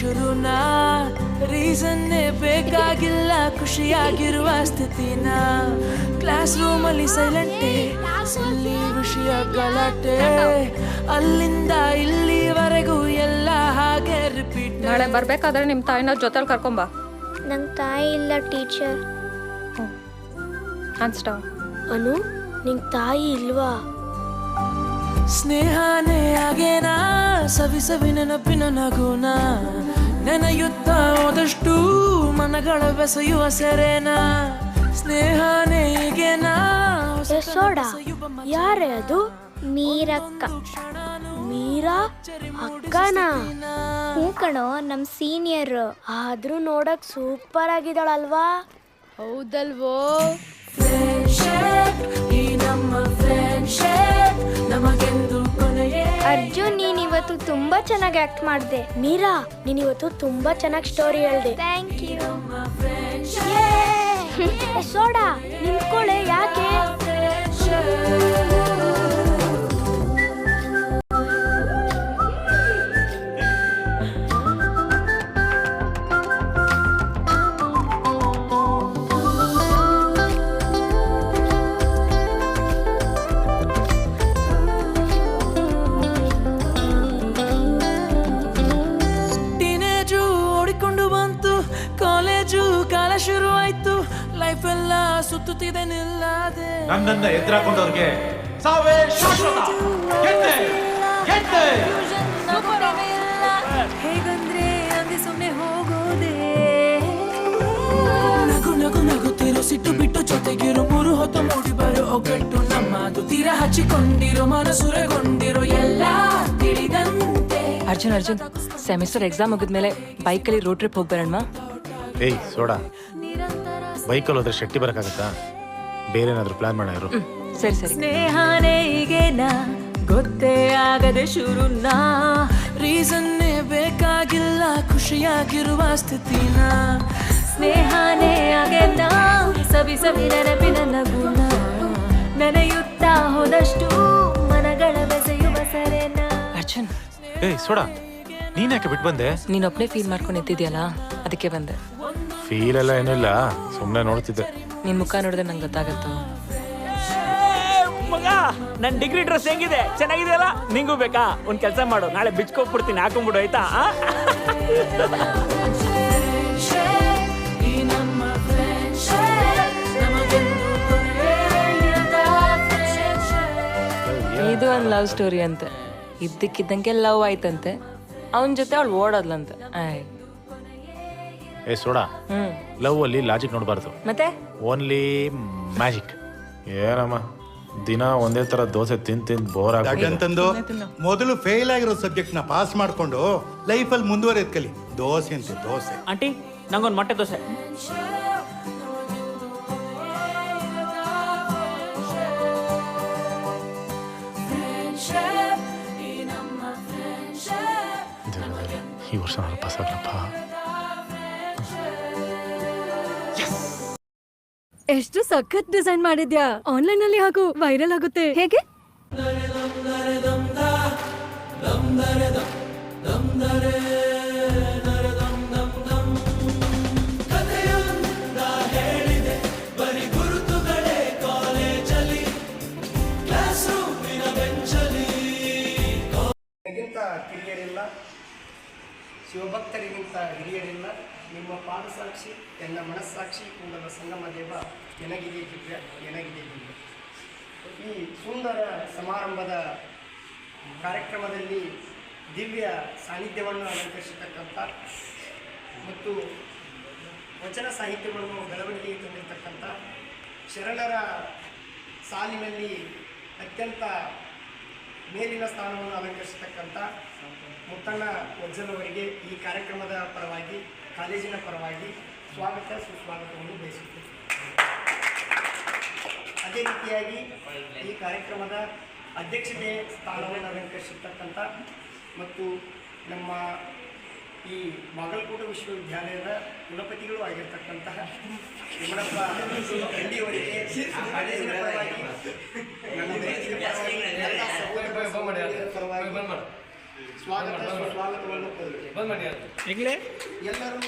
ಶುರುನಾ ರೀಸನ್ನೇ ಬೇಕಾಗಿಲ್ಲ ಖುಷಿಯಾಗಿರುವ ಸ್ಥಿತಿನ ಕ್ಲಾಸ್ ರೂಮಲ್ಲಿ ಸೈಲೆಂಟೇ ಸಿಲ್ಲಿ ವಿಷಯ ಗಲಾಟೆ ಅಲ್ಲಿಂದ ಇಲ್ಲಿವರೆಗೂ ಎಲ್ಲ ಹಾಗೆ ರಿಪೀಟ್. ನಾಳೆ ಬರ್ಬೇಕಾದ್ರೆ ನಿಮ್ಮ ತಾಯಿನ ಜೊತೆಲಿ ಕರ್ಕೊಂಬ. ನಂಗೆ ತಾಯಿ ಇಲ್ಲ ಟೀಚರ್. ಹ್ಯಾಂಡ್ಸ್ಟವ್ ಅನು ನಿಂಗೆ ತಾಯಿ ಇಲ್ವಾ? ಸ್ನೇಹನೇ ಆಗೇನಾ ಸವಿ ಸವಿ ನೆನಪಿನ ನಗುನ ನೆನೆಯುತ್ತಾ ಹೋದಷ್ಟು ಮನಗಳ ಬೆಸೆಯುವ ಸೆರೆನಾ ಸ್ನೇಹನೇ ಈಗೇನಾ ಸೋಡಾ ಯಾರೇ ಅದು? ಮೀರಕ್ಕ. ಮೀರಾ ಅಕ್ಕನಾ? ಹ್ಞೂ ಕಣೋ, ನಮ್ಮ ಸೀನಿಯರ್. ಆದ್ರೂ ನೋಡಕ್ ಸೂಪರ್ ಆಗಿದ್ದಾಳಲ್ವಾ? ಹೌದಲ್ವೋ? ಅರ್ಜುನ್, ನೀನ್ ಇವತ್ತು ತುಂಬಾ ಚೆನ್ನಾಗಿ ಆಕ್ಟ್ ಮಾಡಿದೆ. ಮೀರಾ, ನೀನ್ ಇವತ್ತು ತುಂಬಾ ಚೆನ್ನಾಗಿ ಸ್ಟೋರಿ ಹೇಳ್ದೆ. Thank you. ಸೋಡಾ ನಿಂತ್ಕೊಳ್ಳೆ, ಯಾಕೆ? ಶುರು ಆಯ್ತು, ಲೈಫ್ ಎಲ್ಲ ಸುತ್ತುತ್ತಿದೆ ನಿಲ್ಲದೆ. ನನ್ನನ್ನ ಎದುರಾಕೊಂಡವ್ರಿಗೆ ಸಾವೇ ಶಾಶ್ವತ. ಗೆದ್ದೆ ಗೆದ್ದೆ. ಹೇಗಂದ್ರೆ ಅಂದೆ ಸುಮ್ಮನೆ ಹೋಗೋದೆ. ನಗು ನಗು ನಗುತ್ತಿರೋ ಸಿಟ್ಟು ಬಿಟ್ಟು ಜೊತೆಗಿರೋ ಮೂರು ಹೊತ್ತು ಮೂಡಿ ಬರೋ ಒಗ್ಗಟ್ಟು ನಮ್ಮದು. ತೀರ ಹಚ್ಚಿಕೊಂಡಿರೋ ಮನಸುರೆಗೊಂಡಿರೋ ಎಲ್ಲ ತಿಳಿದಂತೆ. ಅರ್ಜುನ್ ಸೆಮಿಸ್ಟರ್ ಎಕ್ಸಾಮ್ ಮುಗಿದ್ಮೇಲೆ ಬೈಕಲ್ಲಿ ರೋಡ್ ಟ್ರಿಪ್ ಹೋಗ್ಬರೋಣ. ಏಯ್ ಸೋಡಾ, ಬೈಕಲ್ಲಿ ಹೋದ್ರೆ ಶೆಟ್ಟಿ ಬರಕ್ಕಾಗತ್ತಾ? ಬೇರೆ ಏನಾದ್ರು ಪ್ಲಾನ್ ಮಾಡೋರು? ಸರಿ. ಸ್ನೇಹನೇ ಈಗೇನಾ ಗೊತ್ತೇ ಆಗದೆ ಶುರುನಾ ರೀಸನ್ನೇ ಬೇಕಾಗಿಲ್ಲ ಖುಷಿಯಾಗಿರುವ ಸ್ಥಿತಿನ ಸ್ನೇಹನೇ ಆಗೇನಾ ಸವಿ ಸವಿ ನೆನಪಿನ ನಗುನ ನೆನೆಯುತ್ತಾ ಹೋದಷ್ಟು ಮನಗಳ ಬೆಸೆಯುವ ಸರೆನಾ. ಅರ್ಜುನ್, ಏಯ್ ಸೋಡಾ, ನೀನ್ ಯಾಕೆ ಬಿಟ್ಟು ಬಂದೆ? ನೀನೊಬ್ನೇ ಫೀಲ್ ಮಾಡ್ಕೊಂಡು ಎತ್ತಿದ್ಯಲ್ಲ, ಅದಕ್ಕೆ ಬಂದೆ. ಫೀಲ್ ಎಲ್ಲ ಏನಿಲ್ಲ, ಸುಮ್ಮನೆ ನೋಡ್ತಿದ್ದೆ. ನಿನ್ ಮುಖ ನೋಡಿದ್ರೆ ನಂಗೆ ಗೊತ್ತಾಗತ್ತು. ಮಗ, ನನ್ನ ಡಿಗ್ರಿ ಡ್ರೆಸ್ ಹೆಂಗಿದೆ? ಚೆನ್ನಾಗಿದೆ ಅಲ್ಲ? ನಿಂಗೂ ಬೇಕಾ? ಒಂದ್ ಕೆಲಸ ಮಾಡು, ನಾಳೆ ಬಿಚ್ಕೊಟ್ಬಿಡ್ತೀನಿ, ಹಾಕೊಂಡ್ಬಿಡು ಆಯ್ತಾ? ಇದು ಒಂದು ಲವ್ ಸ್ಟೋರಿ ಅಂತೆ. ಇದ್ದಕ್ಕಿದ್ದಂಗೆ ಲವ್ ಆಯ್ತಂತೆ. ಅವನ ಜೊತೆ ಅವಳು ಓಡೋದ್ಲಂತೆ. ಏ ಸೋಡಾ, ಲವ್ ಅಲ್ಲಿ ಲಾಜಿಕ್ ನೋಡಬಾರ್ದು, ಮತ್ತೆ ಓನ್ಲಿ ಮ್ಯಾಜಿಕ್. ಏನಮ್ಮ ದಿನ ಒಂದೇ ತರ ದೋಸೆ ತಿಂದು ಬೋರ್ ಆಗಂತಂದು ಮೊದಲು ಫೇಲ್ ಆಗಿರೋ ಸಬ್ಜೆಕ್ಟ್ ನ ಪಾಸ್ ಮಾಡ್ಕೊಂಡು ಲೈಫಲ್ಲಿ ಮುಂದುವರೆದ್ ಕಲಿ. ದೋಸೆ ಅಂತೆ ದೋಸೆ. ಆಂಟಿ, ನಂಗೊಂದು ಮೊಟ್ಟೆ ದೋಸೆ. ಈ ವರ್ಷ ನಾನು ಪಾಸ್ ಆಗ್ಲಪ್ಪ. ಎಷ್ಟು ಸಖತ್ ಡಿಸೈನ್ ಮಾಡಿದ್ಯಾ. ಆನ್ಲೈನ್ ಅಲ್ಲಿ ಹಾಕು, ವೈರಲ್ ಆಗುತ್ತೆ. ಹೇಗೆ? ಕಿರಿಯರಿಲ್ಲ, ಶಿವಭಕ್ತರಿಗಿಂತ ಹಿರಿಯರಿಲ್ಲ. ನಿಮ್ಮ ಪಾದಸಾಕ್ಷಿ ಎನ್ನ ಮನಸ್ಸಾಕ್ಷಿ ಕುಂಡದ ಸಂಗಮ ದೇವ ಎನಗಿದೆ ದಿವ್ಯ ಎನಗಿದೆ ದಿವ್ಯ. ಈ ಸುಂದರ ಸಮಾರಂಭದ ಕಾರ್ಯಕ್ರಮದಲ್ಲಿ ದಿವ್ಯ ಸಾನ್ನಿಧ್ಯವನ್ನು ಅಲಂಕರಿಸತಕ್ಕಂಥ ಮತ್ತು ವಚನ ಸಾಹಿತ್ಯವನ್ನು ಬೆಳವಣಿಗೆ ತಂದಿರತಕ್ಕಂಥ ಶರಣರ ಸಾಲಿನಲ್ಲಿ ಅತ್ಯಂತ ಮೇಲಿನ ಸ್ಥಾನವನ್ನು ಅಲಂಕರಿಸತಕ್ಕಂಥ ಮುತ್ತಣ್ಣ ವಜ್ಜನವರಿಗೆ ಈ ಕಾರ್ಯಕ್ರಮದ ಪರವಾಗಿ, ಕಾಲೇಜಿನ ಪರವಾಗಿ ಸ್ವಾಗತ ಸುಸ್ವಾಗತವನ್ನು ಬಯಸುತ್ತೇವೆ. ಅದೇ ರೀತಿಯಾಗಿ ಈ ಕಾರ್ಯಕ್ರಮದ ಅಧ್ಯಕ್ಷತೆ ಸ್ಥಾನವನ್ನು ಅಲಂಕರಿಸಿರ್ತಕ್ಕಂಥ ಮತ್ತು ನಮ್ಮ ಈ ಬಾಗಲಕೋಟೆ ವಿಶ್ವವಿದ್ಯಾಲಯದ ಕುಲಪತಿಗಳು ಆಗಿರ್ತಕ್ಕಂತಹ ಯಮನಪ್ಪ ರೆಡ್ಡಿಯವರಿಗೆ ಕಾಲೇಜಿನ ಪರವಾಗಿ, ನನ್ನ ಸ್ವಾಗತ ಸುಸ್ವಾಗತವನ್ನು ಕೋರುತ್ತೇನೆ. ಈಗಲೇ ಎಲ್ಲರೂ